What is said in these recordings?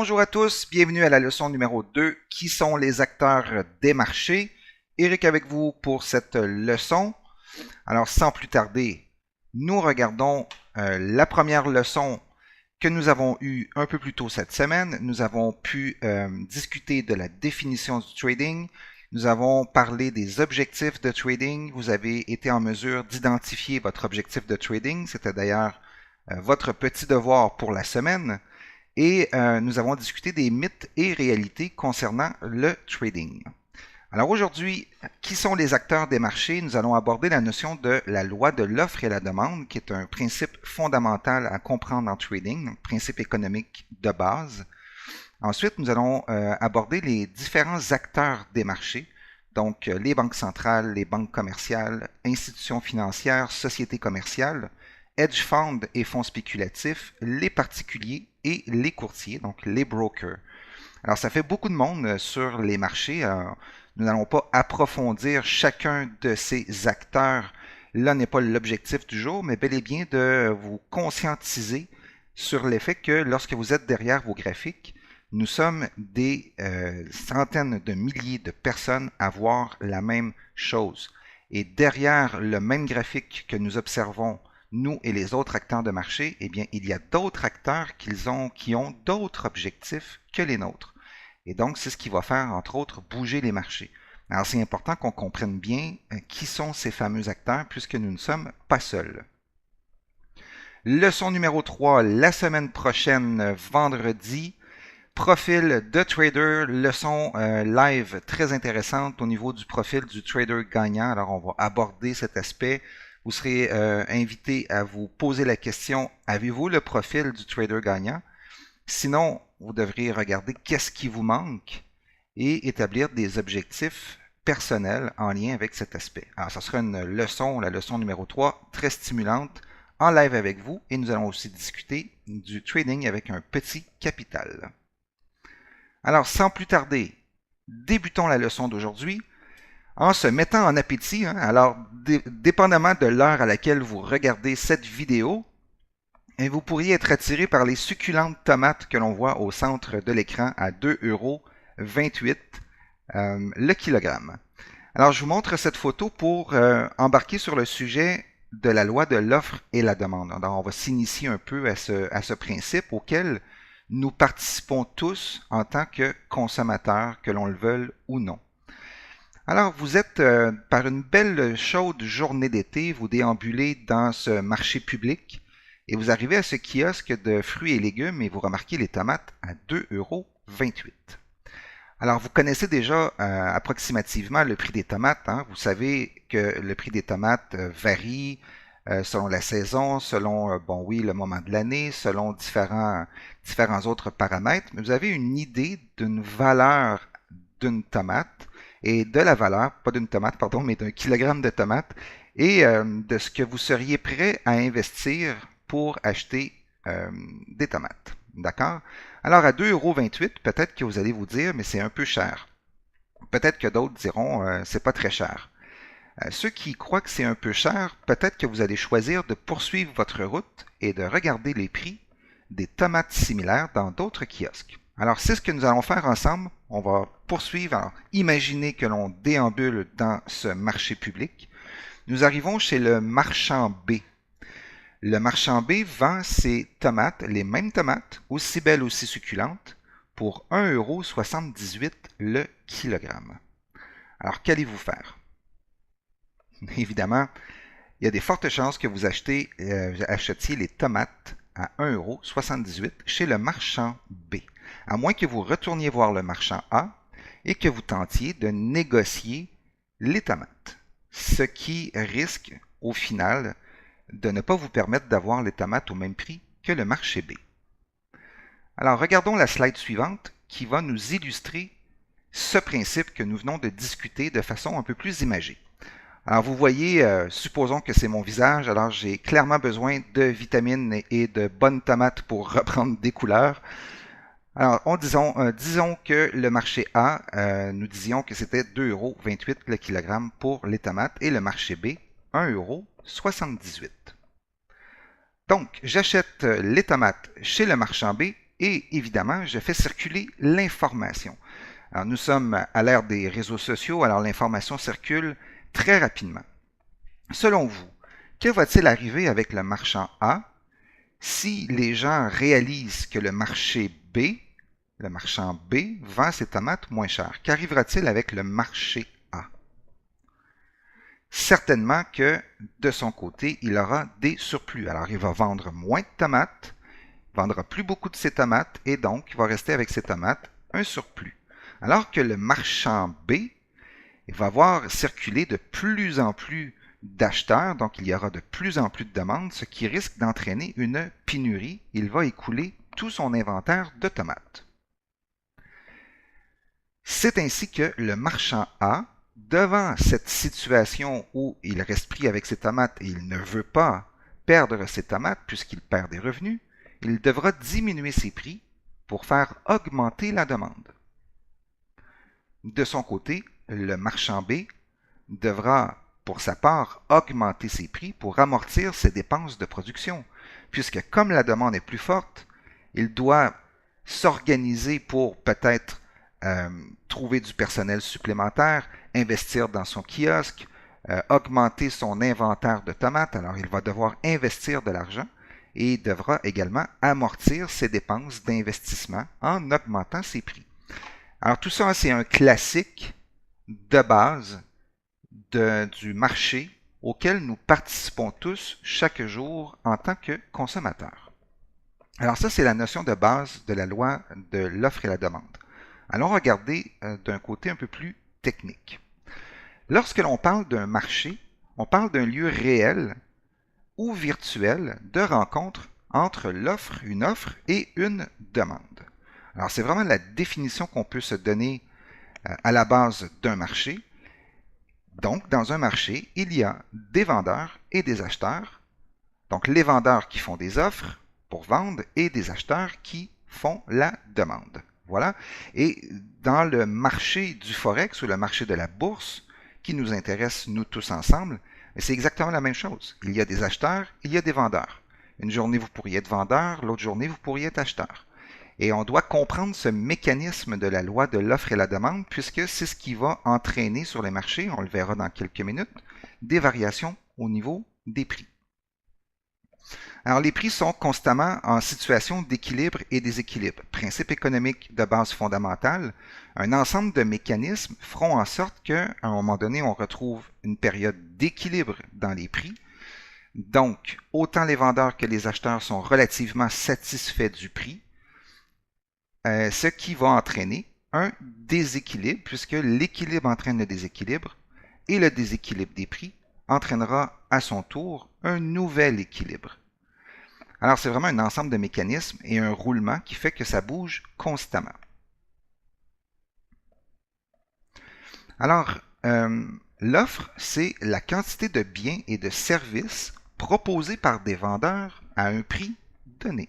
Bonjour à tous, bienvenue à la leçon numéro 2, qui sont les acteurs des marchés. Eric avec vous pour cette leçon. Alors sans plus tarder, nous regardons la première leçon que nous avons eue un peu plus tôt cette semaine. Nous avons pu discuter de la définition du trading. Nous avons parlé des objectifs de trading. Vous avez été en mesure d'identifier votre objectif de trading. C'était d'ailleurs votre petit devoir pour la semaine. Et nous avons discuté des mythes et réalités concernant le trading. Alors aujourd'hui, qui sont les acteurs des marchés? Nous allons aborder la notion de la loi de l'offre et la demande, qui est un principe fondamental à comprendre en trading, donc principe économique de base. Ensuite, nous allons aborder les différents acteurs des marchés, donc les banques centrales, les banques commerciales, institutions financières, sociétés commerciales, hedge funds et fonds spéculatifs, les particuliers et les courtiers, donc les brokers. Alors, ça fait beaucoup de monde sur les marchés. Alors, nous n'allons pas approfondir chacun de ces acteurs. Là n'est pas l'objectif du jour, mais bel et bien de vous conscientiser sur l'effet que lorsque vous êtes derrière vos graphiques, nous sommes des centaines de milliers de personnes à voir la même chose. Et derrière le même graphique que nous observons, nous et les autres acteurs de marché, eh bien, il y a d'autres acteurs qui ont d'autres objectifs que les nôtres. Et donc, c'est ce qui va faire, entre autres, bouger les marchés. Alors, c'est important qu'on comprenne bien qui sont ces fameux acteurs, puisque nous ne sommes pas seuls. Leçon numéro 3, la semaine prochaine, vendredi. Profil de trader, leçon live très intéressante au niveau du profil du trader gagnant. Alors, on va aborder cet aspect. Vous serez invité à vous poser la question, avez-vous le profil du trader gagnant? Sinon, vous devriez regarder qu'est-ce qui vous manque et établir des objectifs personnels en lien avec cet aspect. Alors, ça sera une leçon, la leçon numéro 3, très stimulante, en live avec vous, et nous allons aussi discuter du trading avec un petit capital. Alors, sans plus tarder, débutons la leçon d'aujourd'hui en se mettant en appétit. Alors, dépendamment de l'heure à laquelle vous regardez cette vidéo, vous pourriez être attiré par les succulentes tomates que l'on voit au centre de l'écran à 2,28 € le kilogramme. Alors, je vous montre cette photo pour embarquer sur le sujet de la loi de l'offre et la demande. Alors, on va s'initier un peu à ce principe auquel nous participons tous en tant que consommateurs, que l'on le veuille ou non. Alors, vous êtes par une belle chaude journée d'été, vous déambulez dans ce marché public et vous arrivez à ce kiosque de fruits et légumes et vous remarquez les tomates à 2,28 €. Alors, vous connaissez déjà approximativement le prix des tomates. Vous savez que le prix des tomates varie selon la saison, selon, le moment de l'année, selon différents autres paramètres. Mais vous avez une idée d'une valeur d'une tomate et de la valeur, pas d'une tomate, pardon, mais d'un kilogramme de tomates et de ce que vous seriez prêt à investir pour acheter des tomates. D'accord? Alors, à 2,28 €, peut-être que vous allez vous dire, mais c'est un peu cher. Peut-être que d'autres diront, c'est pas très cher. Ceux qui croient que c'est un peu cher, peut-être que vous allez choisir de poursuivre votre route et de regarder les prix des tomates similaires dans d'autres kiosques. Alors, c'est ce que nous allons faire ensemble. On va poursuivre. Alors, imaginez que l'on déambule dans ce marché public. Nous arrivons chez le marchand B. Le marchand B vend ses tomates, les mêmes tomates, aussi belles, aussi succulentes, pour 1,78 € le kilogramme. Alors, qu'allez-vous faire? Évidemment, il y a des fortes chances que vous achetiez les tomates à 1,78 € chez le marchand B, à moins que vous retourniez voir le marchand A et que vous tentiez de négocier les tomates, ce qui risque, au final, de ne pas vous permettre d'avoir les tomates au même prix que le marché B. Alors, regardons la slide suivante qui va nous illustrer ce principe que nous venons de discuter de façon un peu plus imagée. Alors, vous voyez, supposons que c'est mon visage, alors j'ai clairement besoin de vitamines et de bonnes tomates pour reprendre des couleurs. Alors, disons que le marché A, nous disions que c'était 2,28 € le kilogramme pour les tomates et le marché B, 1,78 €. Donc, j'achète les tomates chez le marchand B et évidemment, je fais circuler l'information. Alors, nous sommes à l'ère des réseaux sociaux, alors l'information circule très rapidement. Selon vous, que va-t-il arriver avec le marchand A si les gens réalisent que le marchand B, vend ses tomates moins cher? Qu'arrivera-t-il avec le marché A? Certainement que de son côté, il aura des surplus. Alors, il va vendre moins de tomates, vendra plus beaucoup de ses tomates et donc il va rester avec ses tomates un surplus. Alors que le marchand B va voir circuler de plus en plus d'acheteurs, donc il y aura de plus en plus de demandes, ce qui risque d'entraîner une pénurie. Il va écouler tout son inventaire de tomates. C'est ainsi que le marchand A, devant cette situation où il reste pris avec ses tomates et il ne veut pas perdre ses tomates puisqu'il perd des revenus, il devra diminuer ses prix pour faire augmenter la demande. De son côté, le marchand B devra, pour sa part, augmenter ses prix pour amortir ses dépenses de production, puisque comme la demande est plus forte, il doit s'organiser pour peut-être trouver du personnel supplémentaire, investir dans son kiosque, augmenter son inventaire de tomates. Alors, il va devoir investir de l'argent et devra également amortir ses dépenses d'investissement en augmentant ses prix. Alors, tout ça, c'est un classique de base du marché auquel nous participons tous chaque jour en tant que consommateurs. Alors ça, c'est la notion de base de la loi de l'offre et la demande. Allons regarder d'un côté un peu plus technique. Lorsque l'on parle d'un marché, on parle d'un lieu réel ou virtuel de rencontre entre une offre et une demande. Alors c'est vraiment la définition qu'on peut se donner à la base d'un marché. Donc, dans un marché, il y a des vendeurs et des acheteurs. Donc, les vendeurs qui font des offres pour vendre et des acheteurs qui font la demande. Voilà. Et dans le marché du Forex ou le marché de la bourse, qui nous intéresse, nous tous ensemble, c'est exactement la même chose. Il y a des acheteurs, il y a des vendeurs. Une journée, vous pourriez être vendeur, l'autre journée, vous pourriez être acheteur. Et on doit comprendre ce mécanisme de la loi de l'offre et la demande, puisque c'est ce qui va entraîner sur les marchés, on le verra dans quelques minutes, des variations au niveau des prix. Alors, les prix sont constamment en situation d'équilibre et déséquilibre. Principe économique de base fondamentale, un ensemble de mécanismes feront en sorte qu'à un moment donné, on retrouve une période d'équilibre dans les prix. Donc, autant les vendeurs que les acheteurs sont relativement satisfaits du prix, ce qui va entraîner un déséquilibre, puisque l'équilibre entraîne le déséquilibre, et le déséquilibre des prix entraînera à son tour un nouvel équilibre. Alors, c'est vraiment un ensemble de mécanismes et un roulement qui fait que ça bouge constamment. Alors, l'offre, c'est la quantité de biens et de services proposés par des vendeurs à un prix donné.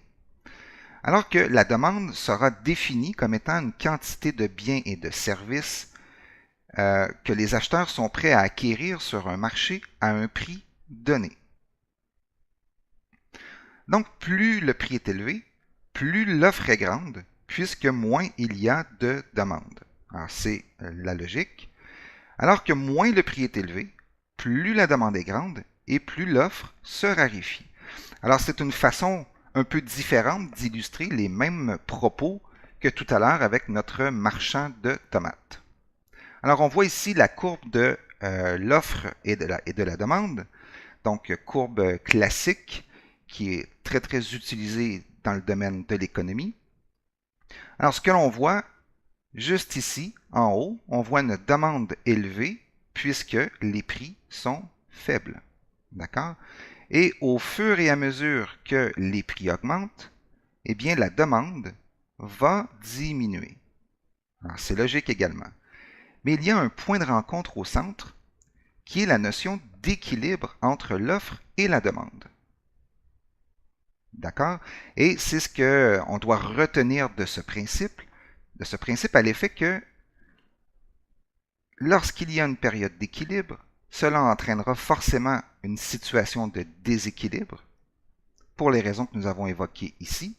Alors que la demande sera définie comme étant une quantité de biens et de services que les acheteurs sont prêts à acquérir sur un marché à un prix donné. Donc, plus le prix est élevé, plus l'offre est grande, puisque moins il y a de demande. Alors, c'est la logique. Alors que moins le prix est élevé, plus la demande est grande et plus l'offre se raréfie. Alors, c'est une façon un peu différente d'illustrer les mêmes propos que tout à l'heure avec notre marchand de tomates. Alors, on voit ici la courbe de l'offre et de la demande. Donc, courbe classique qui est très, très utilisée dans le domaine de l'économie. Alors, ce que l'on voit juste ici, en haut, on voit une demande élevée puisque les prix sont faibles. D'accord? Et au fur et à mesure que les prix augmentent, eh bien, la demande va diminuer. Alors, c'est logique également. Mais il y a un point de rencontre au centre qui est la notion d'équilibre entre l'offre et la demande. D'accord? Et c'est ce qu'on doit retenir de ce principe à l'effet que lorsqu'il y a une période d'équilibre, cela entraînera forcément une situation de déséquilibre pour les raisons que nous avons évoquées ici.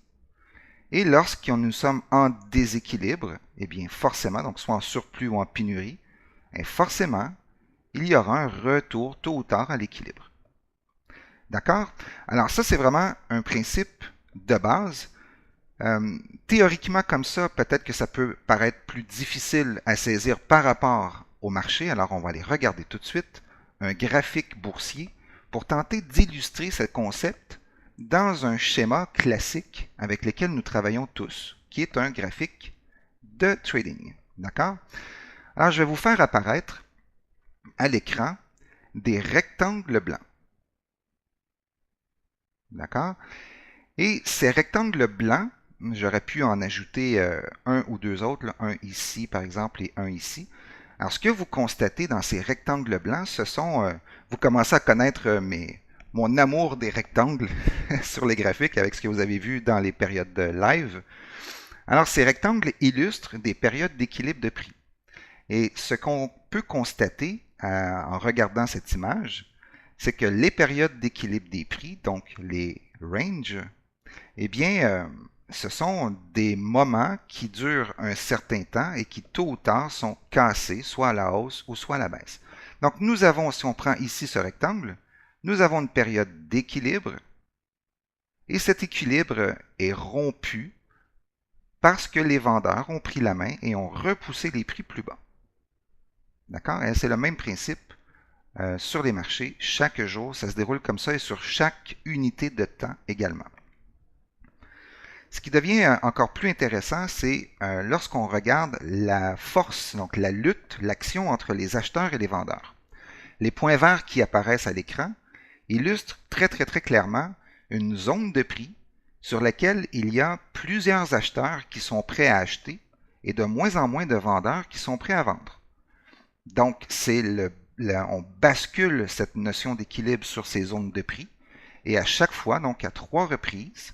Et lorsque nous sommes en déséquilibre, eh bien forcément, donc soit en surplus ou en pénurie, forcément, il y aura un retour tôt ou tard à l'équilibre. D'accord? Alors ça, c'est vraiment un principe de base. Théoriquement comme ça, peut-être que ça peut paraître plus difficile à saisir par rapport au marché. Alors on va aller regarder tout de suite un graphique boursier pour tenter d'illustrer ce concept dans un schéma classique avec lequel nous travaillons tous, qui est un graphique de trading. D'accord? Alors je vais vous faire apparaître à l'écran des rectangles blancs. D'accord? Et ces rectangles blancs, j'aurais pu en ajouter un ou deux autres, là, un ici par exemple et un ici. Alors ce que vous constatez dans ces rectangles blancs, ce sont, vous commencez à connaître mon amour des rectangles sur les graphiques avec ce que vous avez vu dans les périodes de live. Alors ces rectangles illustrent des périodes d'équilibre de prix. Et ce qu'on peut constater en regardant cette image, c'est que les périodes d'équilibre des prix, donc les ranges, eh bien, ce sont des moments qui durent un certain temps et qui, tôt ou tard, sont cassés, soit à la hausse ou soit à la baisse. Donc, nous avons, si on prend ici ce rectangle, nous avons une période d'équilibre et cet équilibre est rompu parce que les vendeurs ont pris la main et ont repoussé les prix plus bas. D'accord? C'est le même principe sur les marchés. Chaque jour, ça se déroule comme ça et sur chaque unité de temps également. Ce qui devient encore plus intéressant, c'est lorsqu'on regarde la force, donc la lutte, l'action entre les acheteurs et les vendeurs. Les points verts qui apparaissent à l'écran illustrent très clairement une zone de prix sur laquelle il y a plusieurs acheteurs qui sont prêts à acheter et de moins en moins de vendeurs qui sont prêts à vendre. Donc, on bascule cette notion d'équilibre sur ces zones de prix et à chaque fois, donc à 3 reprises,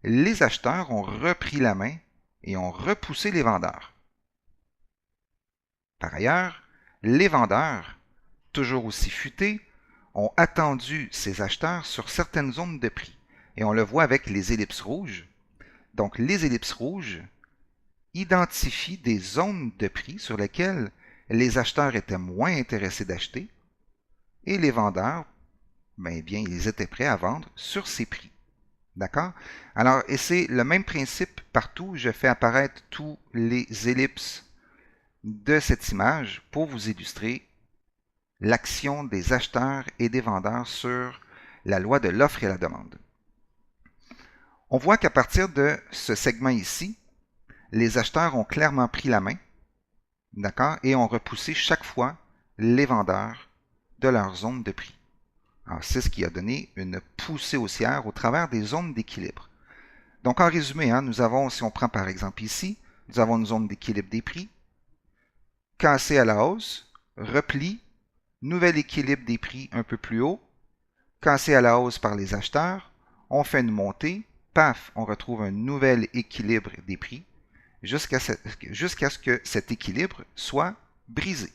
les acheteurs ont repris la main et ont repoussé les vendeurs. Par ailleurs, les vendeurs, toujours aussi futés, ont attendu ces acheteurs sur certaines zones de prix. Et on le voit avec les ellipses rouges. Donc, les ellipses rouges identifient des zones de prix sur lesquelles les acheteurs étaient moins intéressés d'acheter et les vendeurs, bien, ils étaient prêts à vendre sur ces prix. D'accord? Alors, et c'est le même principe partout. Je fais apparaître tous les ellipses de cette image pour vous illustrer l'action des acheteurs et des vendeurs sur la loi de l'offre et la demande. On voit qu'à partir de ce segment ici, les acheteurs ont clairement pris la main, d'accord, et ont repoussé chaque fois les vendeurs de leur zone de prix. Alors, c'est ce qui a donné une poussée haussière au travers des zones d'équilibre. Donc, en résumé, nous avons, si on prend par exemple ici, nous avons une zone d'équilibre des prix, cassée à la hausse, repli, nouvel équilibre des prix un peu plus haut, cassé à la hausse par les acheteurs, on fait une montée, paf, on retrouve un nouvel équilibre des prix, jusqu'à ce que cet équilibre soit brisé.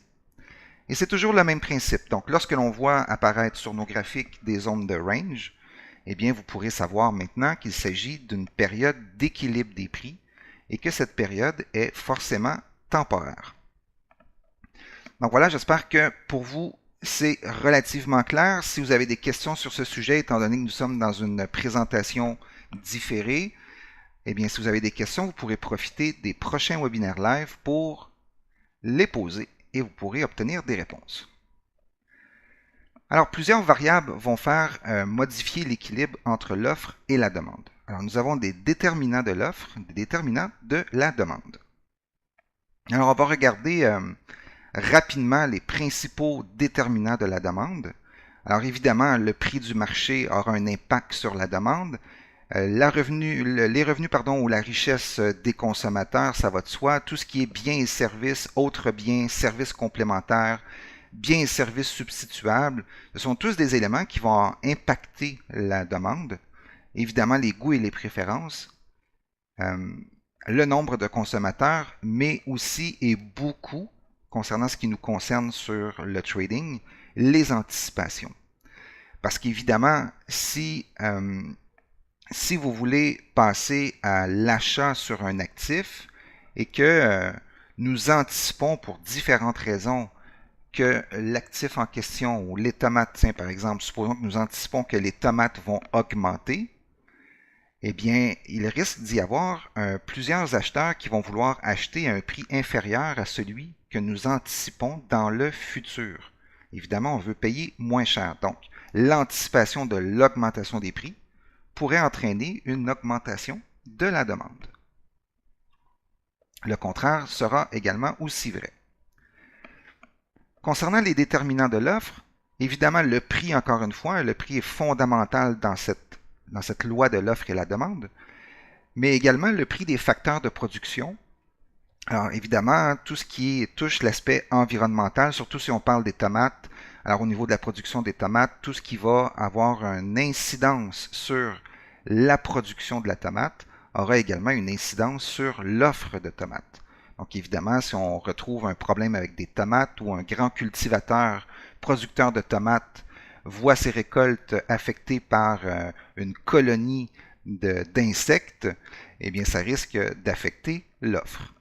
Et c'est toujours le même principe. Donc, lorsque l'on voit apparaître sur nos graphiques des zones de range, eh bien, vous pourrez savoir maintenant qu'il s'agit d'une période d'équilibre des prix et que cette période est forcément temporaire. Donc voilà, j'espère que pour vous, c'est relativement clair. Si vous avez des questions sur ce sujet, étant donné que nous sommes dans une présentation différée, eh bien, si vous avez des questions, vous pourrez profiter des prochains webinaires live pour les poser et vous pourrez obtenir des réponses. Alors, plusieurs variables vont faire modifier l'équilibre entre l'offre et la demande. Alors, nous avons des déterminants de l'offre, des déterminants de la demande. Alors, on va regarder rapidement les principaux déterminants de la demande. Alors, évidemment, le prix du marché aura un impact sur la demande. Les revenus ou la richesse des consommateurs, ça va de soi. Tout ce qui est biens et services, autres biens, services complémentaires, biens et services substituables, ce sont tous des éléments qui vont impacter la demande. Évidemment, les goûts et les préférences, le nombre de consommateurs, mais aussi et beaucoup, concernant ce qui nous concerne sur le trading, les anticipations. Parce qu'évidemment, si si vous voulez passer à l'achat sur un actif et que nous anticipons pour différentes raisons que l'actif en question ou les tomates, tiens, par exemple, supposons que nous anticipons que les tomates vont augmenter, eh bien, il risque d'y avoir plusieurs acheteurs qui vont vouloir acheter à un prix inférieur à celui que nous anticipons dans le futur. Évidemment, on veut payer moins cher. Donc, l'anticipation de l'augmentation des prix pourrait entraîner une augmentation de la demande. Le contraire sera également aussi vrai. Concernant les déterminants de l'offre, évidemment, le prix, encore une fois, le prix est fondamental dans cette loi de l'offre et la demande, mais également le prix des facteurs de production. Alors, évidemment, tout ce qui touche l'aspect environnemental, surtout si on parle des tomates, alors au niveau de la production des tomates, tout ce qui va avoir une incidence sur la production de la tomate aura également une incidence sur l'offre de tomates. Donc évidemment, si on retrouve un problème avec des tomates ou un grand cultivateur producteur de tomates voit ses récoltes affectées par une colonie d'insectes, eh bien ça risque d'affecter l'offre.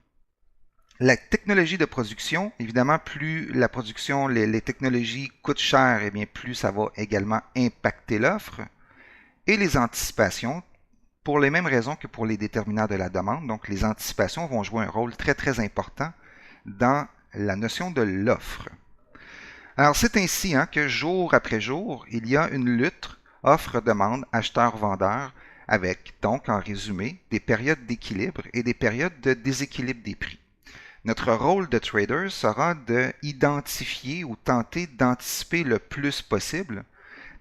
La technologie de production, évidemment, plus la production, les technologies coûtent cher, eh bien plus ça va également impacter l'offre. Et les anticipations, pour les mêmes raisons que pour les déterminants de la demande. Donc, les anticipations vont jouer un rôle très, très important dans la notion de l'offre. Alors, c'est ainsi que jour après jour, il y a une lutte offre-demande, acheteur-vendeur, avec, donc, en résumé, des périodes d'équilibre et des périodes de déséquilibre des prix. Notre rôle de trader sera d'identifier ou tenter d'anticiper le plus possible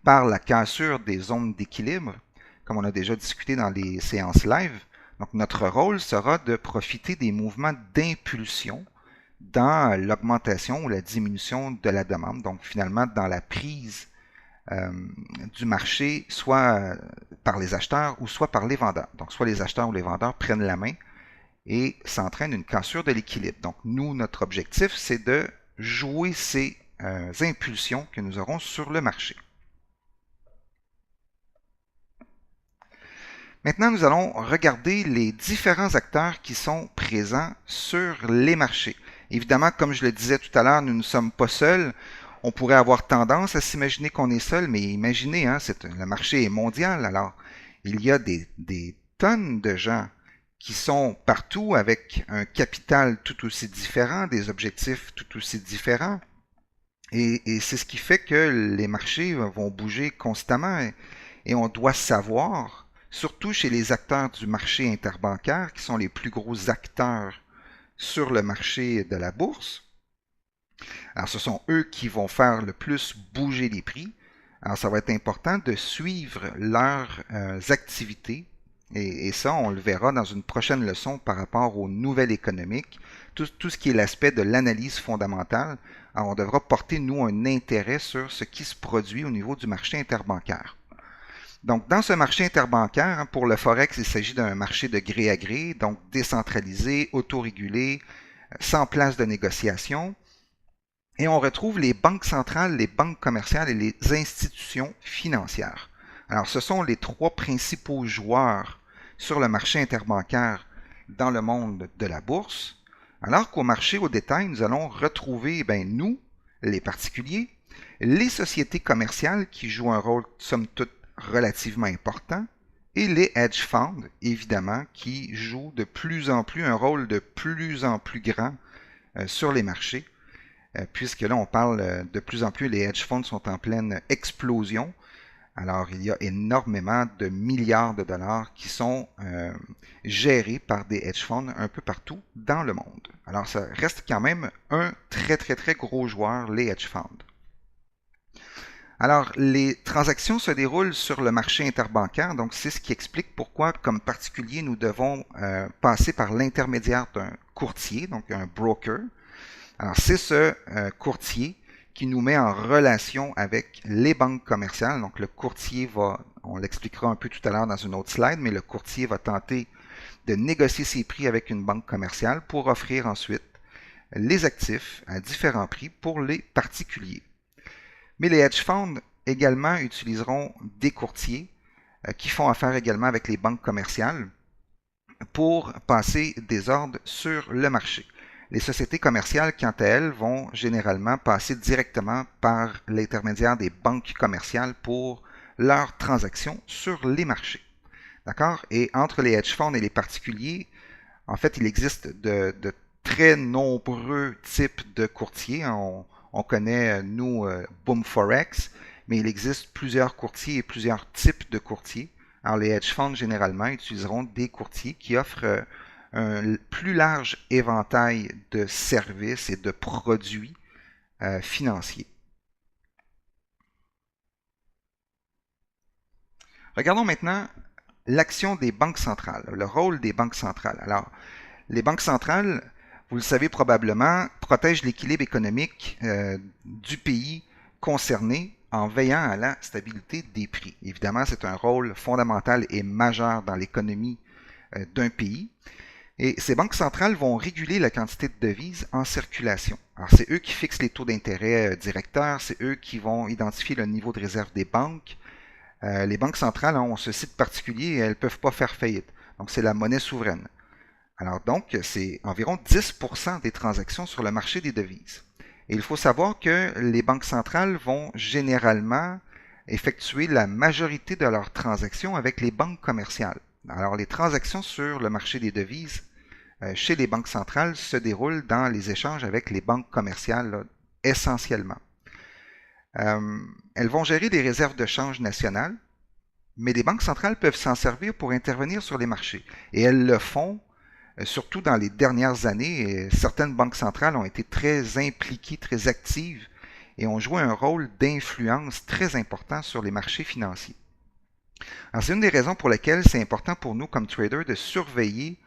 par la cassure des zones d'équilibre, comme on a déjà discuté dans les séances live. Donc, notre rôle sera de profiter des mouvements d'impulsion dans l'augmentation ou la diminution de la demande. Donc, finalement, dans la prise du marché, soit par les acheteurs ou soit par les vendeurs. Donc, soit les acheteurs ou les vendeurs prennent la main et s'entraîne une cassure de l'équilibre. Donc, nous, notre objectif, c'est de jouer ces impulsions que nous aurons sur le marché. Maintenant, nous allons regarder les différents acteurs qui sont présents sur les marchés. Évidemment, comme je le disais tout à l'heure, nous ne sommes pas seuls. On pourrait avoir tendance à s'imaginer qu'on est seul, mais imaginez, le marché est mondial, alors il y a des tonnes de gens qui sont partout avec un capital tout aussi différent, des objectifs tout aussi différents. Et c'est ce qui fait que les marchés vont bouger constamment et on doit savoir, surtout chez les acteurs du marché interbancaire, qui sont les plus gros acteurs sur le marché de la bourse. Alors ce sont eux qui vont faire le plus bouger les prix. Alors ça va être important de suivre leurs activités. Et ça, on le verra dans une prochaine leçon par rapport aux nouvelles économiques, tout ce qui est l'aspect de l'analyse fondamentale. Alors, on devra porter, nous, un intérêt sur ce qui se produit au niveau du marché interbancaire. Donc, dans ce marché interbancaire, pour le Forex, il s'agit d'un marché de gré à gré, donc décentralisé, autorégulé, sans place de négociation. Et on retrouve les banques centrales, les banques commerciales et les institutions financières. Alors, ce sont les trois principaux joueurs sur le marché interbancaire dans le monde de la bourse, alors qu'au marché au détail, nous allons retrouver, nous, les particuliers, les sociétés commerciales qui jouent un rôle, somme toute, relativement important, et les hedge funds, évidemment, qui jouent de plus en plus un rôle de plus en plus grand sur les marchés, puisque là, on parle de plus en plus, les hedge funds sont en pleine explosion. Alors, il y a énormément de milliards de dollars qui sont gérés par des hedge funds un peu partout dans le monde. Alors, ça reste quand même un très, très, très gros joueur, les hedge funds. Alors, les transactions se déroulent sur le marché interbancaire, donc c'est ce qui explique pourquoi, comme particulier, nous devons passer par l'intermédiaire d'un courtier, donc un broker. Alors, c'est ce courtier qui nous met en relation avec les banques commerciales. Donc, le courtier on l'expliquera un peu tout à l'heure dans une autre slide, mais le courtier va tenter de négocier ses prix avec une banque commerciale pour offrir ensuite les actifs à différents prix pour les particuliers. Mais les hedge funds également utiliseront des courtiers qui font affaire également avec les banques commerciales pour passer des ordres sur le marché. Les sociétés commerciales, quant à elles, vont généralement passer directement par l'intermédiaire des banques commerciales pour leurs transactions sur les marchés. D'accord? Et entre les hedge funds et les particuliers, en fait, il existe de très nombreux types de courtiers. On connaît, nous, Boom Forex, mais il existe plusieurs courtiers et plusieurs types de courtiers. Alors, les hedge funds, généralement, utiliseront des courtiers qui offrent un plus large éventail de services et de produits financiers. Regardons maintenant l'action des banques centrales, le rôle des banques centrales. Alors, les banques centrales, vous le savez probablement, protègent l'équilibre économique du pays concerné en veillant à la stabilité des prix. Évidemment, c'est un rôle fondamental et majeur dans l'économie d'un pays. Et ces banques centrales vont réguler la quantité de devises en circulation. Alors, c'est eux qui fixent les taux d'intérêt directeurs, c'est eux qui vont identifier le niveau de réserve des banques. Les banques centrales ont ce site particulier et elles ne peuvent pas faire faillite. Donc, c'est la monnaie souveraine. Alors donc, c'est environ 10% des transactions sur le marché des devises. Et il faut savoir que les banques centrales vont généralement effectuer la majorité de leurs transactions avec les banques commerciales. Alors les transactions sur le marché des devises chez les banques centrales se déroulent dans les échanges avec les banques commerciales là, essentiellement. Elles vont gérer des réserves de change nationales, mais les banques centrales peuvent s'en servir pour intervenir sur les marchés. Et elles le font surtout dans les dernières années. Certaines banques centrales ont été très impliquées, très actives et ont joué un rôle d'influence très important sur les marchés financiers. Alors, c'est une des raisons pour lesquelles c'est important pour nous comme traders de surveiller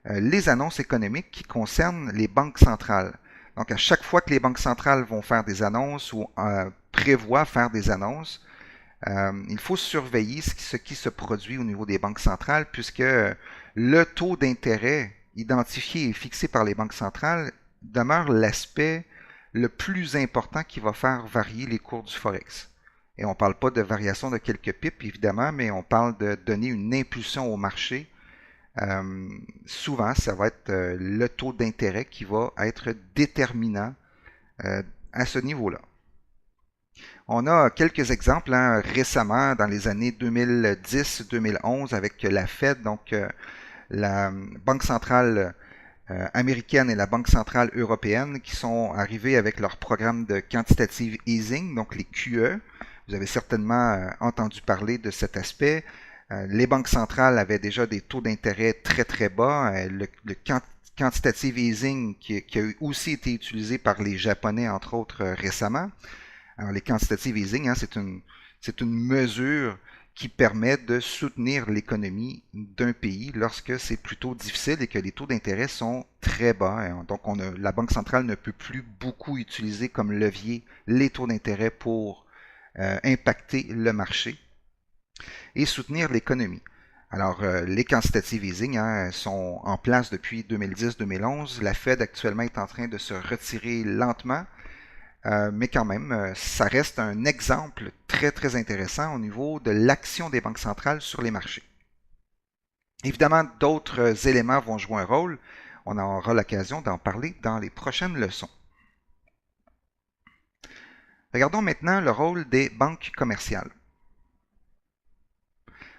les annonces économiques qui concernent les banques centrales. Donc, à chaque fois que les banques centrales vont faire des annonces ou prévoient faire des annonces, il faut surveiller ce qui se produit au niveau des banques centrales puisque le taux d'intérêt identifié et fixé par les banques centrales demeure l'aspect le plus important qui va faire varier les cours du Forex. Et on ne parle pas de variation de quelques pips, évidemment, mais on parle de donner une impulsion au marché. Souvent, ça va être le taux d'intérêt qui va être déterminant à ce niveau-là. On a quelques exemples récemment dans les années 2010-2011 avec la Fed, donc la Banque centrale américaine et la Banque centrale européenne qui sont arrivées avec leur programme de quantitative easing, donc les QE. Vous avez certainement entendu parler de cet aspect. Les banques centrales avaient déjà des taux d'intérêt très très bas. Le quantitative easing qui a aussi été utilisé par les Japonais, entre autres, récemment. Alors, les quantitative easing, c'est une mesure qui permet de soutenir l'économie d'un pays lorsque c'est plutôt difficile et que les taux d'intérêt sont très bas. Donc, la Banque centrale ne peut plus beaucoup utiliser comme levier les taux d'intérêt pour impacter le marché et soutenir l'économie. Alors, les quantitative easing sont en place depuis 2010-2011. La Fed actuellement est en train de se retirer lentement. Mais quand même, ça reste un exemple très très intéressant au niveau de l'action des banques centrales sur les marchés. Évidemment, d'autres éléments vont jouer un rôle. On aura l'occasion d'en parler dans les prochaines leçons. Regardons maintenant le rôle des banques commerciales.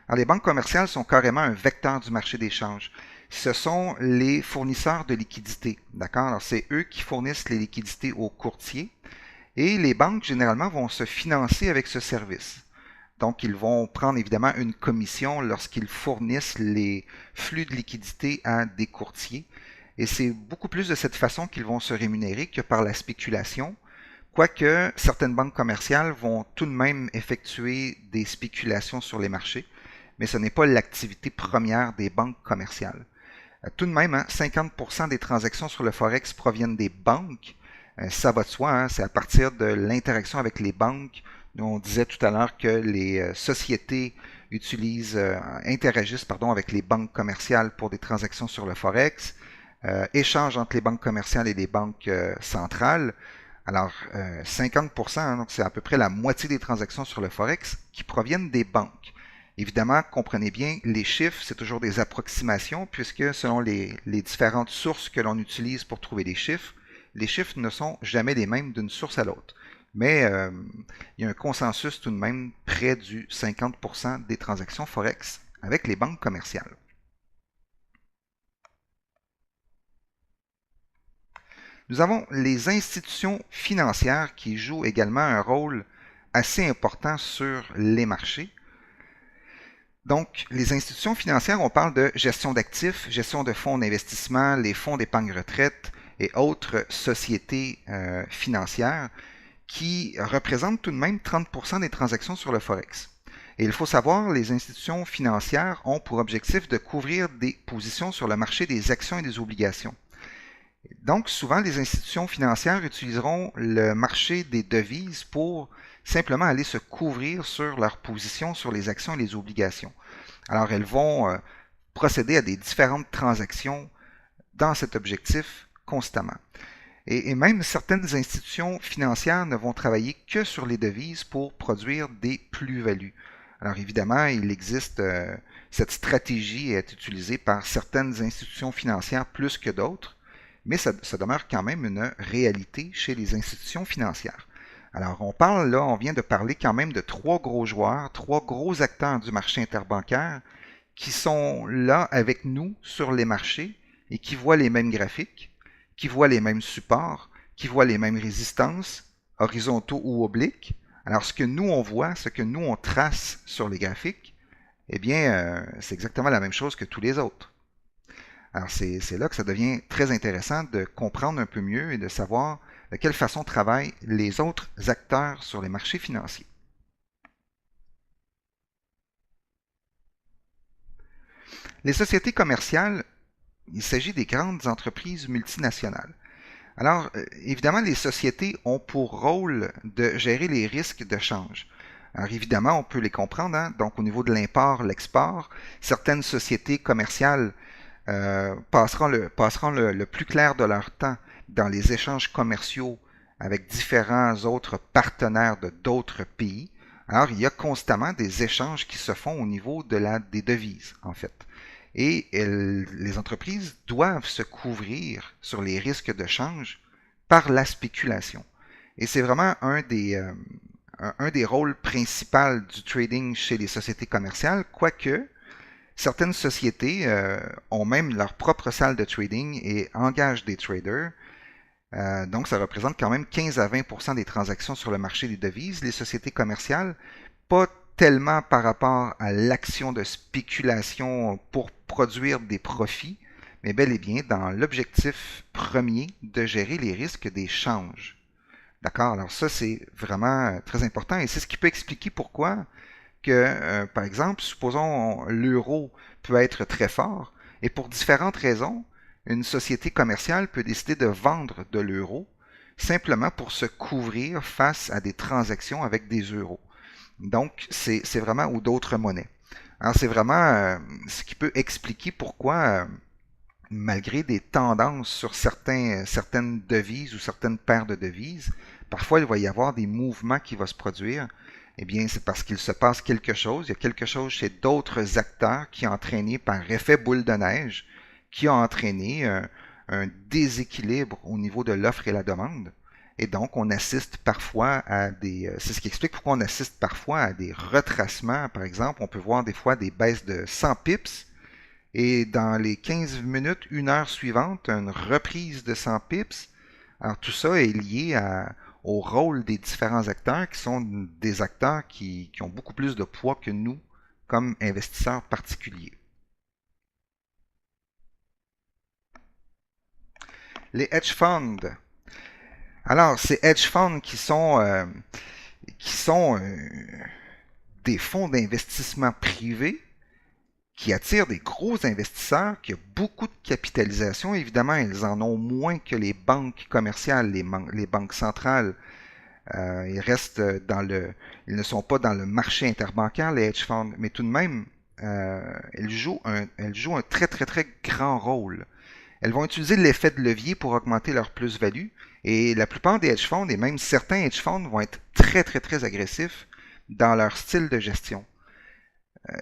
Alors, les banques commerciales sont carrément un vecteur du marché des changes. Ce sont les fournisseurs de liquidités. D'accord? Alors, c'est eux qui fournissent les liquidités aux courtiers. Et les banques, généralement, vont se financer avec ce service. Donc, ils vont prendre évidemment une commission lorsqu'ils fournissent les flux de liquidités à des courtiers. Et c'est beaucoup plus de cette façon qu'ils vont se rémunérer que par la spéculation. Quoique certaines banques commerciales vont tout de même effectuer des spéculations sur les marchés, mais ce n'est pas l'activité première des banques commerciales. Tout de même, 50% des transactions sur le Forex proviennent des banques. Ça va de soi, c'est à partir de l'interaction avec les banques. Nous, on disait tout à l'heure que les sociétés interagissent avec les banques commerciales pour des transactions sur le Forex, échangent entre les banques commerciales et les banques centrales. Alors, 50%, donc c'est à peu près la moitié des transactions sur le Forex qui proviennent des banques. Évidemment, comprenez bien, les chiffres, c'est toujours des approximations, puisque selon les différentes sources que l'on utilise pour trouver les chiffres ne sont jamais les mêmes d'une source à l'autre. Mais il y a un consensus tout de même près du 50% des transactions Forex avec les banques commerciales. Nous avons les institutions financières qui jouent également un rôle assez important sur les marchés. Donc, les institutions financières, on parle de gestion d'actifs, gestion de fonds d'investissement, les fonds d'épargne retraite et autres sociétés financières qui représentent tout de même 30% des transactions sur le Forex. Et il faut savoir, les institutions financières ont pour objectif de couvrir des positions sur le marché des actions et des obligations. Donc, souvent, les institutions financières utiliseront le marché des devises pour simplement aller se couvrir sur leur position sur les actions et les obligations. Alors, elles vont procéder à des différentes transactions dans cet objectif constamment. Et même certaines institutions financières ne vont travailler que sur les devises pour produire des plus-values. Alors évidemment, il existe cette stratégie est utilisée par certaines institutions financières plus que d'autres, mais ça demeure quand même une réalité chez les institutions financières. Alors on vient de parler quand même de trois gros joueurs, trois gros acteurs du marché interbancaire qui sont là avec nous sur les marchés et qui voient les mêmes graphiques, qui voient les mêmes supports, qui voient les mêmes résistances, horizontaux ou obliques. Alors ce que nous on voit, ce que nous on trace sur les graphiques, eh bien c'est exactement la même chose que tous les autres. Alors c'est là que ça devient très intéressant de comprendre un peu mieux et de savoir de quelle façon travaillent les autres acteurs sur les marchés financiers. Les sociétés commerciales, il s'agit des grandes entreprises multinationales. Alors, évidemment, les sociétés ont pour rôle de gérer les risques de change. Alors, évidemment, on peut les comprendre. Hein? Donc, au niveau de l'import, l'export, certaines sociétés commerciales passeront le plus clair de leur temps dans les échanges commerciaux avec différents autres partenaires de d'autres pays. Alors, il y a constamment des échanges qui se font au niveau des devises, en fait. Et les entreprises doivent se couvrir sur les risques de change par la spéculation. Et c'est vraiment un des rôles principaux du trading chez les sociétés commerciales, quoique certaines sociétés ont même leur propre salle de trading et engagent des traders. Donc ça représente quand même 15 à 20% des transactions sur le marché des devises, les sociétés commerciales, pas tellement par rapport à l'action de spéculation pour produire des profits, mais bel et bien dans l'objectif premier de gérer les risques des changes. D'accord? Alors ça, c'est vraiment très important et c'est ce qui peut expliquer pourquoi que, par exemple, supposons l'euro peut être très fort et pour différentes raisons, une société commerciale peut décider de vendre de l'euro simplement pour se couvrir face à des transactions avec des euros. Donc, c'est vraiment ou d'autres monnaies. Alors, c'est vraiment ce qui peut expliquer pourquoi, malgré des tendances sur certaines devises ou certaines paires de devises, parfois il va y avoir des mouvements qui vont se produire. Eh bien, c'est parce qu'il se passe quelque chose. Il y a quelque chose chez d'autres acteurs qui a entraîné par effet boule de neige, qui a entraîné un déséquilibre au niveau de l'offre et la demande. Et donc, on assiste parfois à c'est ce qui explique pourquoi on assiste parfois à des retracements. Par exemple, on peut voir des fois des baisses de 100 pips et dans les 15 minutes, 1 heure suivante, une reprise de 100 pips. Alors, tout ça est lié au rôle des différents acteurs qui sont des acteurs qui ont beaucoup plus de poids que nous comme investisseurs particuliers. Les hedge funds. Alors, ces hedge funds qui sont des fonds d'investissement privés qui attirent des gros investisseurs, qui ont beaucoup de capitalisation. Évidemment, ils en ont moins que les banques commerciales, les banques centrales. Ils ne sont pas dans le marché interbancaire, les hedge funds, mais tout de même, elles jouent un très très très grand rôle. Elles vont utiliser l'effet de levier pour augmenter leur plus-value. Et la plupart des hedge funds, et même certains hedge funds, vont être très très très agressifs dans leur style de gestion.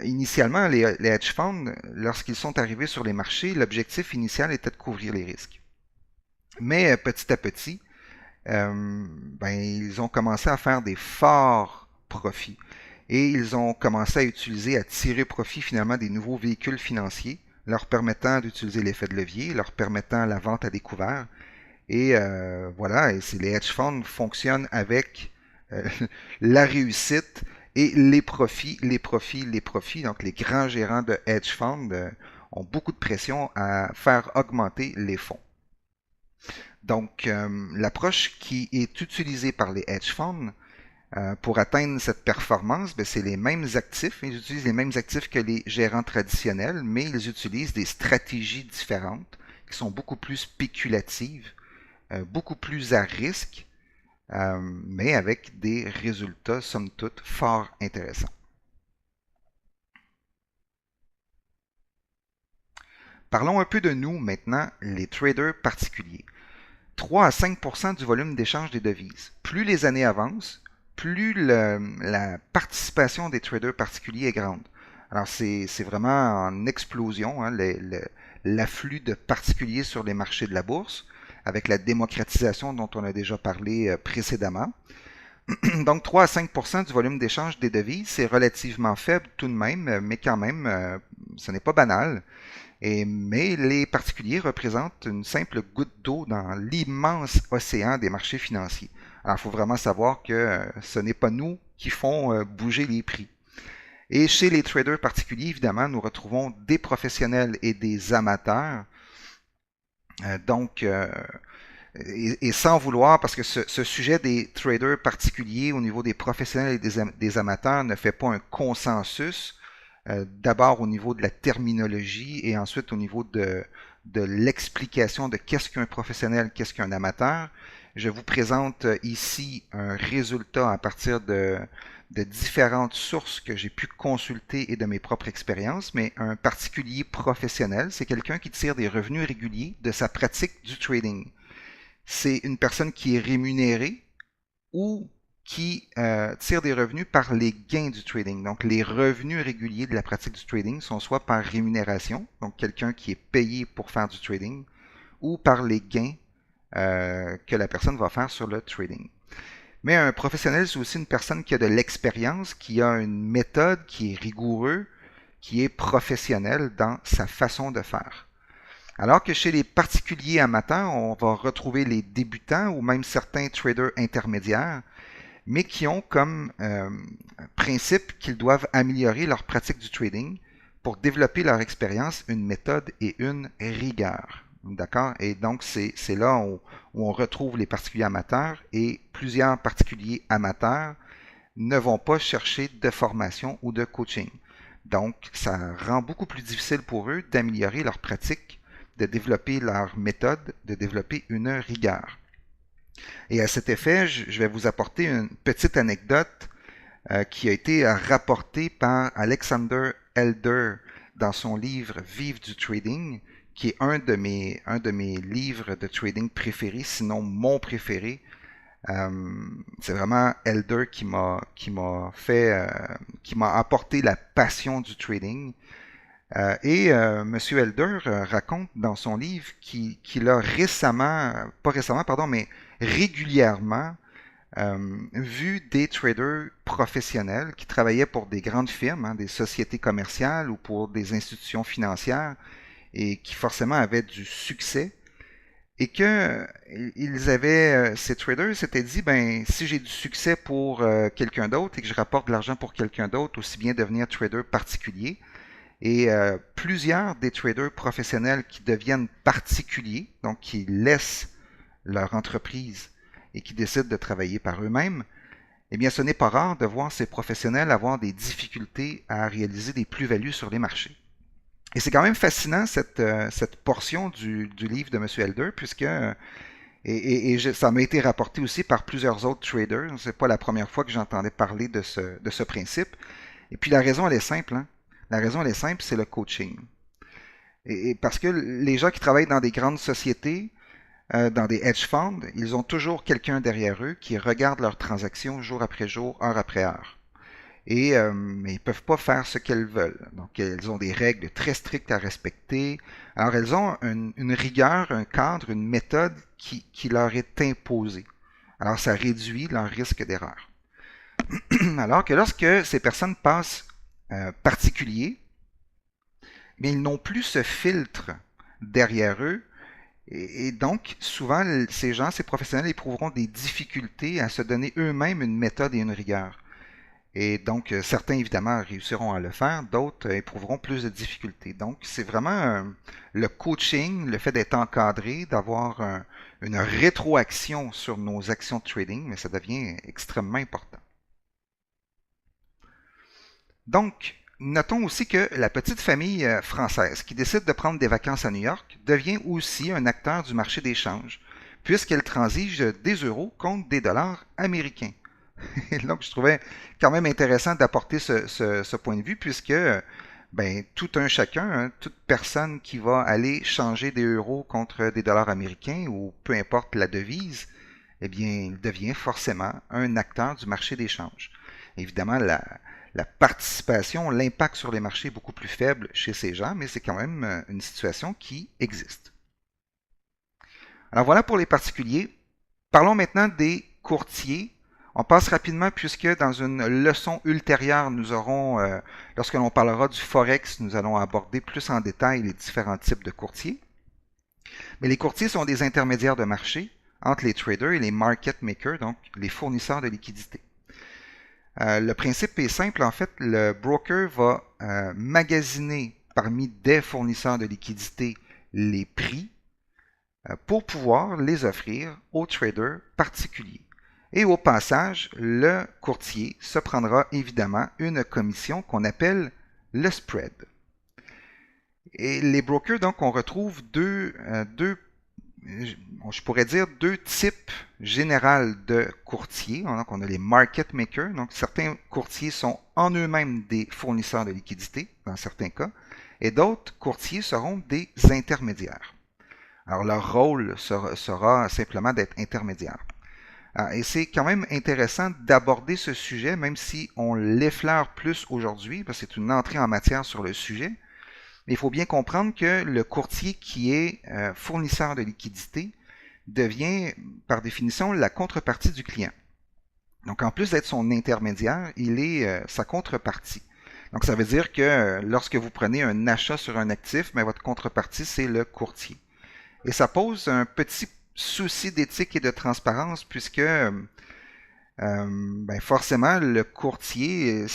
Initialement, les hedge funds, lorsqu'ils sont arrivés sur les marchés, l'objectif initial était de couvrir les risques. Mais petit à petit, ils ont commencé à faire des forts profits. Et ils ont commencé à tirer profit finalement des nouveaux véhicules financiers, leur permettant d'utiliser l'effet de levier, leur permettant la vente à découvert. Et voilà, et les hedge funds fonctionnent avec euh, la réussite et les profits, les profits, les profits. Donc les grands gérants de hedge funds ont beaucoup de pression à faire augmenter les fonds. Donc l'approche qui est utilisée par les hedge funds pour atteindre cette performance, c'est les mêmes actifs. Ils utilisent les mêmes actifs que les gérants traditionnels, mais ils utilisent des stratégies différentes qui sont beaucoup plus spéculatives, beaucoup plus à risque, mais avec des résultats, somme toute, fort intéressants. Parlons un peu de nous maintenant, les traders particuliers. 3 à 5 du volume d'échange des devises. Plus les années avancent, plus la participation des traders particuliers est grande. Alors c'est vraiment en explosion, hein, l'afflux de particuliers sur les marchés de la bourse, avec la démocratisation dont on a déjà parlé précédemment. Donc 3 à 5 du volume d'échange des devises, c'est relativement faible tout de même, mais quand même, ce n'est pas banal. Mais les particuliers représentent une simple goutte d'eau dans l'immense océan des marchés financiers. Alors, il faut vraiment savoir que ce n'est pas nous qui font bouger les prix. Et chez les traders particuliers, évidemment, nous retrouvons des professionnels et des amateurs. Et sans vouloir, parce que ce sujet des traders particuliers au niveau des professionnels et des amateurs ne fait pas un consensus. D'abord au niveau de la terminologie et ensuite au niveau de l'explication de qu'est-ce qu'un professionnel, qu'est-ce qu'un amateur. Je vous présente ici un résultat à partir de différentes sources que j'ai pu consulter et de mes propres expériences, mais un particulier professionnel, c'est quelqu'un qui tire des revenus réguliers de sa pratique du trading. C'est une personne qui est rémunérée ou qui tire des revenus par les gains du trading. Donc, les revenus réguliers de la pratique du trading sont soit par rémunération, donc quelqu'un qui est payé pour faire du trading, ou par les gains que la personne va faire sur le trading. Mais un professionnel, c'est aussi une personne qui a de l'expérience, qui a une méthode qui est rigoureuse, qui est professionnelle dans sa façon de faire. Alors que chez les particuliers amateurs, on va retrouver les débutants ou même certains traders intermédiaires, mais qui ont comme principe qu'ils doivent améliorer leur pratique du trading pour développer leur expérience, une méthode et une rigueur. D'accord? Et donc, c'est là où on retrouve les particuliers amateurs et plusieurs particuliers amateurs ne vont pas chercher de formation ou de coaching. Donc, ça rend beaucoup plus difficile pour eux d'améliorer leur pratique, de développer leur méthode, de développer une rigueur. Et à cet effet, je vais vous apporter une petite anecdote qui a été rapportée par Alexander Elder dans son livre Vive du trading, qui est un de mes livres de trading préférés, sinon mon préféré. C'est vraiment Elder qui m'a apporté la passion du trading. M. Elder raconte dans son livre qu'il a régulièrement vu des traders professionnels qui travaillaient pour des grandes firmes, hein, des sociétés commerciales ou pour des institutions financières et qui forcément avaient du succès et que ces traders s'étaient dit, si j'ai du succès pour quelqu'un d'autre et que je rapporte de l'argent pour quelqu'un d'autre, aussi bien devenir trader particulier. Et plusieurs des traders professionnels qui deviennent particuliers, donc qui laissent leur entreprise et qui décident de travailler par eux-mêmes, eh bien, ce n'est pas rare de voir ces professionnels avoir des difficultés à réaliser des plus-values sur les marchés. Et c'est quand même fascinant cette portion du livre de M. Elder, puisque ça m'a été rapporté aussi par plusieurs autres traders. Ce n'est pas la première fois que j'entendais parler de ce principe. Et puis la raison, elle est simple. Hein? La raison, elle est simple, c'est le coaching. Et parce que les gens qui travaillent dans des grandes sociétés, dans des hedge funds, ils ont toujours quelqu'un derrière eux qui regarde leurs transactions jour après jour, heure après heure. mais ils ne peuvent pas faire ce qu'elles veulent. Donc, elles ont des règles très strictes à respecter. Alors, elles ont une rigueur, un cadre, une méthode qui leur est imposée. Alors, ça réduit leur risque d'erreur. Alors que lorsque ces personnes passent particulier, mais ils n'ont plus ce filtre derrière eux. Et donc, souvent, ces gens, ces professionnels, éprouveront des difficultés à se donner eux-mêmes une méthode et une rigueur. Et donc, certains, évidemment, réussiront à le faire, d'autres éprouveront plus de difficultés. Donc, c'est vraiment le coaching, le fait d'être encadré, d'avoir une rétroaction sur nos actions de trading, mais ça devient extrêmement important. Donc, notons aussi que la petite famille française qui décide de prendre des vacances à New York devient aussi un acteur du marché des changes, puisqu'elle transige des euros contre des dollars américains. Et donc, je trouvais quand même intéressant d'apporter ce point de vue, puisque tout un chacun, hein, toute personne qui va aller changer des euros contre des dollars américains, ou peu importe la devise, eh bien, il devient forcément un acteur du marché des changes. Évidemment, la participation, l'impact sur les marchés est beaucoup plus faible chez ces gens, mais c'est quand même une situation qui existe. Alors voilà pour les particuliers. Parlons maintenant des courtiers. On passe rapidement puisque dans une leçon ultérieure, nous aurons, lorsque l'on parlera du Forex, nous allons aborder plus en détail les différents types de courtiers. Mais les courtiers sont des intermédiaires de marché entre les traders et les market makers, donc les fournisseurs de liquidités. Le principe est simple, en fait, le broker va magasiner parmi des fournisseurs de liquidités les prix pour pouvoir les offrir aux traders particuliers. Et au passage, le courtier se prendra évidemment une commission qu'on appelle le spread. Et les brokers, donc, on retrouve je pourrais dire deux types généraux de courtiers. Donc, on a les market makers. Donc, certains courtiers sont en eux-mêmes des fournisseurs de liquidités, dans certains cas, et d'autres courtiers seront des intermédiaires. Alors, leur rôle sera simplement d'être intermédiaire. Et c'est quand même intéressant d'aborder ce sujet, même si on l'effleure plus aujourd'hui, parce que c'est une entrée en matière sur le sujet. Mais il faut bien comprendre que le courtier qui est fournisseur de liquidité devient, par définition, la contrepartie du client. Donc, en plus d'être son intermédiaire, il est sa contrepartie. Donc, ça veut dire que lorsque vous prenez un achat sur un actif, votre contrepartie, c'est le courtier. Et ça pose un petit souci d'éthique et de transparence puisque forcément, le courtier,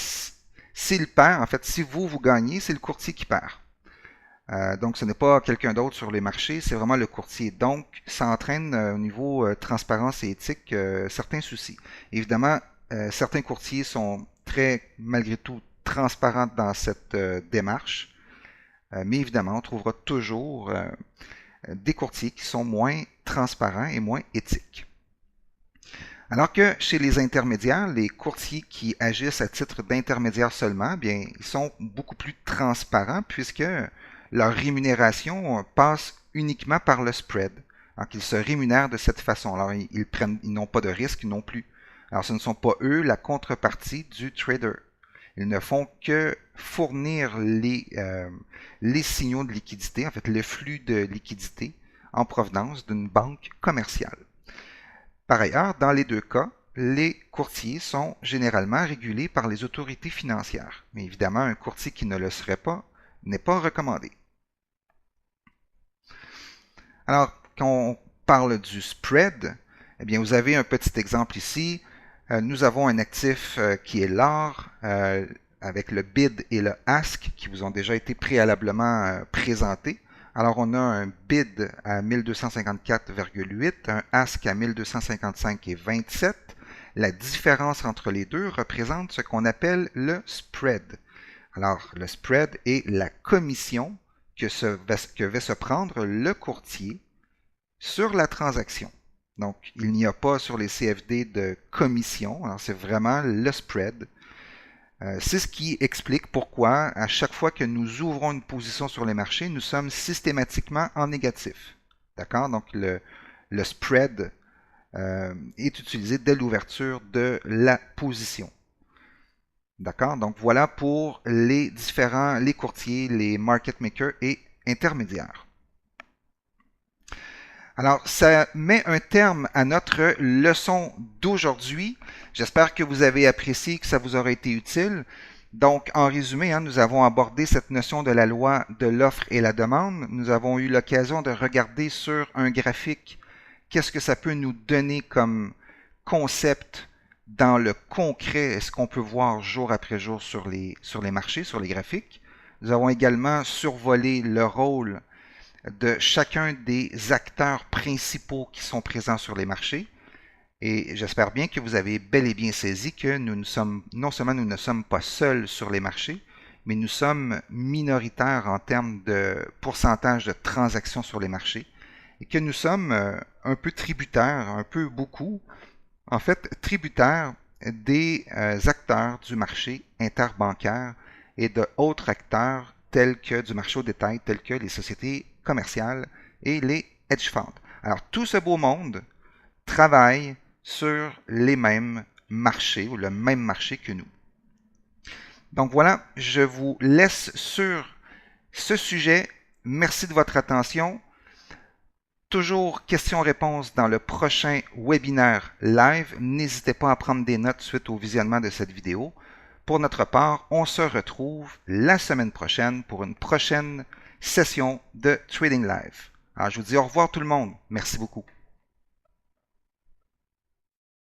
s'il perd, en fait, si vous gagnez, c'est le courtier qui perd. Donc, ce n'est pas quelqu'un d'autre sur les marchés, c'est vraiment le courtier. Donc, ça entraîne au niveau transparence et éthique certains soucis. Évidemment, certains courtiers sont malgré tout, transparents dans cette démarche. Mais évidemment, on trouvera toujours des courtiers qui sont moins transparents et moins éthiques. Alors que chez les intermédiaires, les courtiers qui agissent à titre d'intermédiaire seulement, bien, ils sont beaucoup plus transparents puisque leur rémunération passe uniquement par le spread. Donc, ils se rémunèrent de cette façon. Alors, ils n'ont pas de risque non plus. Alors, ce ne sont pas eux la contrepartie du trader. Ils ne font que fournir les signaux de liquidité, en fait, le flux de liquidité en provenance d'une banque commerciale. Par ailleurs, dans les deux cas, les courtiers sont généralement régulés par les autorités financières. Mais évidemment, un courtier qui ne le serait pas n'est pas recommandé. Alors, quand on parle du spread, eh bien, vous avez un petit exemple ici. Nous avons un actif qui est l'or, avec le bid et le ask qui vous ont déjà été préalablement présentés. Alors, on a un bid à 1254,8, un ask à 1255,27. La différence entre les deux représente ce qu'on appelle le spread. Alors, le spread est la commission que va se prendre le courtier sur la transaction. Donc, il n'y a pas sur les CFD de commission. Alors, c'est vraiment le spread. C'est ce qui explique pourquoi, à chaque fois que nous ouvrons une position sur les marchés, nous sommes systématiquement en négatif. D'accord? Donc, le spread est utilisé dès l'ouverture de la position. D'accord? Donc voilà pour les différents, les courtiers, les market makers et intermédiaires. Alors, ça met un terme à notre leçon d'aujourd'hui. J'espère que vous avez apprécié, que ça vous aura été utile. Donc, en résumé, nous avons abordé cette notion de la loi de l'offre et la demande. Nous avons eu l'occasion de regarder sur un graphique qu'est-ce que ça peut nous donner comme concept dans le concret, ce qu'on peut voir jour après jour sur les marchés, sur les graphiques. Nous avons également survolé le rôle de chacun des acteurs principaux qui sont présents sur les marchés. Et j'espère bien que vous avez bel et bien saisi que non seulement nous ne sommes pas seuls sur les marchés, mais nous sommes minoritaires en termes de pourcentage de transactions sur les marchés et que nous sommes un peu tributaires, un peu beaucoup, en fait, tributaires des acteurs du marché interbancaire et d'autres acteurs tels que du marché au détail, tels que les sociétés commerciales et les hedge funds. Alors, tout ce beau monde travaille sur les mêmes marchés ou le même marché que nous. Donc voilà, je vous laisse sur ce sujet. Merci de votre attention. Toujours questions-réponses dans le prochain webinaire live. N'hésitez pas à prendre des notes suite au visionnement de cette vidéo. Pour notre part, on se retrouve la semaine prochaine pour une prochaine session de Trading Live. Alors, je vous dis au revoir tout le monde. Merci beaucoup.